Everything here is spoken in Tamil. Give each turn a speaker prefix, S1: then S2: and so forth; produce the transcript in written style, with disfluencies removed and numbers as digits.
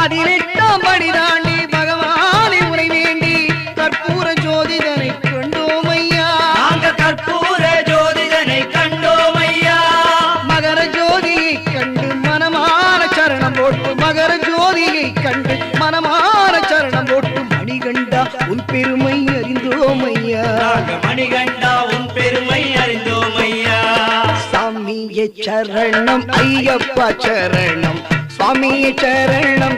S1: 18ஆம் படி தாண்டி பகவானை உரை வேண்டி கற்பூர ஜோதிதனை கண்டோம் ஐயா.
S2: நாங்கள் கற்பூர ஜோதிதனை கண்டோம் ஐயா.
S1: மகர ஜோதியை கண்டு மனமான சரணம் போட்டு மகர ஜோதியை கண்டு மனமான சரணம் போட்டு மணிகண்டா உன் பெருமை அறிந்தோம் ஐயா.
S2: மணிகண்டா உன் பெருமை அறிந்தோம் ஐயா.
S1: சாமியே சரணம் ஐயப்பா சரணம் சுவாமியே சரணம்